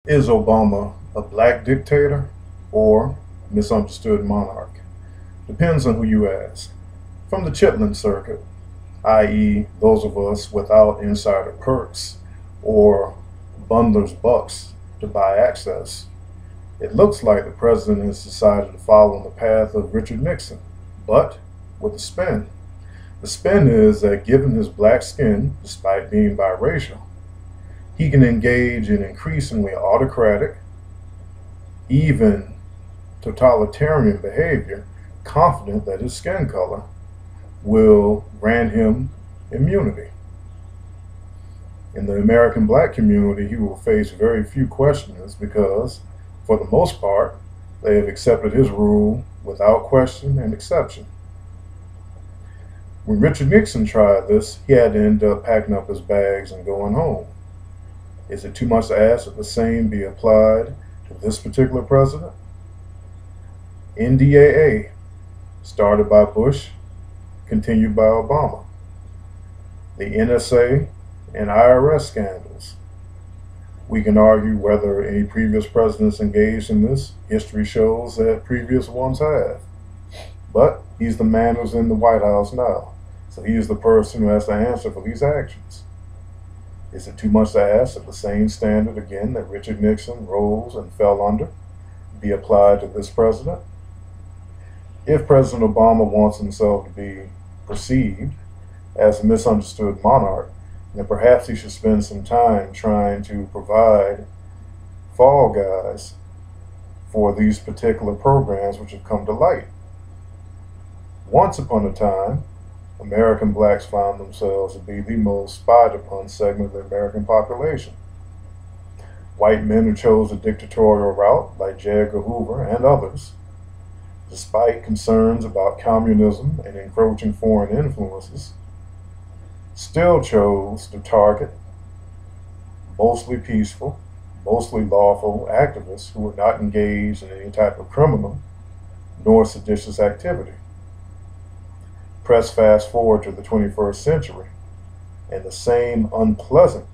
Is Obama a black dictator or misunderstood monarch? Depends on who you ask. From the Chitlin circuit, i.e., those of us without insider perks or bundler's bucks to buy access, it looks like the president has decided to follow the path of Richard Nixon, but with a spin. The spin is that given his black skin, despite being biracial, he can engage in increasingly autocratic, even totalitarian behavior, confident that his skin color will grant him immunity. In the American black community, he will face very few questioners because, for the most part, they have accepted his rule without question and exception. When Richard Nixon tried this, he had to end up packing up his bags and going home. Is it too much to ask that the same be applied to this particular president? NDAA, started by Bush, continued by Obama. The NSA and IRS scandals. We can argue whether any previous presidents engaged in this. History shows that previous ones have. But he's the man who's in the White House now. So he is the person who has to answer for these actions. Is it too much to ask that the same standard again that Richard Nixon rose and fell under be applied to this president? If President Obama wants himself to be perceived as a misunderstood monarch, then perhaps he should spend some time trying to provide fall guys for these particular programs which have come to light. Once upon a time, American blacks found themselves to be the most spied upon segment of the American population. White men who chose the dictatorial route, like J. Edgar Hoover and others, despite concerns about communism and encroaching foreign influences, still chose to target mostly peaceful, mostly lawful activists who were not engaged in any type of criminal nor seditious activity. Press fast forward to the 21st century, and the same unpleasant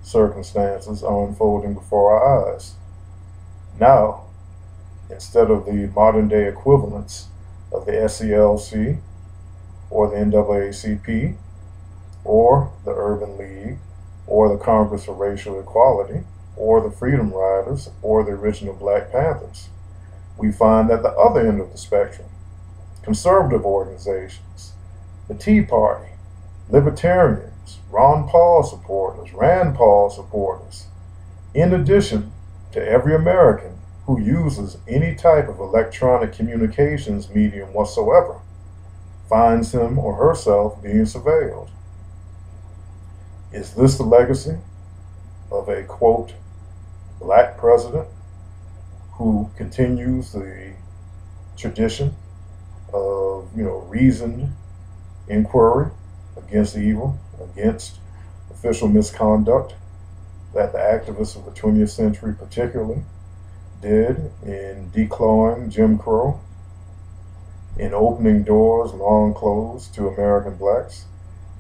circumstances are unfolding before our eyes. Now, instead of the modern day equivalents of the SCLC or the NAACP or the Urban League or the Congress for Racial Equality or the Freedom Riders or the original Black Panthers, we find at the other end of the spectrum, conservative organizations, the Tea Party, libertarians, Ron Paul supporters, Rand Paul supporters, in addition to every American who uses any type of electronic communications medium whatsoever, finds him or herself being surveilled. Is this the legacy of a, quote, black president who continues the tradition of, reasoned inquiry against evil, against official misconduct that the activists of the 20th century particularly did in declawing Jim Crow, in opening doors long closed to American blacks?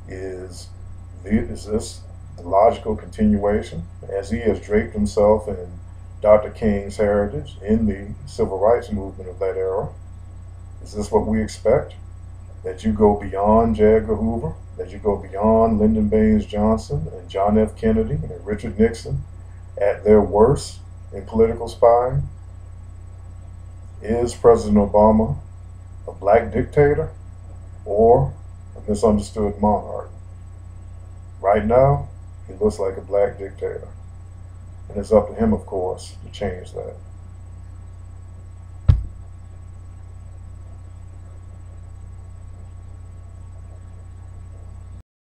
Is this the logical continuation, as he has draped himself in Dr. King's heritage in the civil rights movement of that era? Is this what we expect? That you go beyond J. Edgar Hoover, that you go beyond Lyndon Baines Johnson and John F. Kennedy and Richard Nixon at their worst in political spying? Is President Obama a black dictator or a misunderstood monarch? Right now, he looks like a black dictator. And it's up to him, of course, to change that.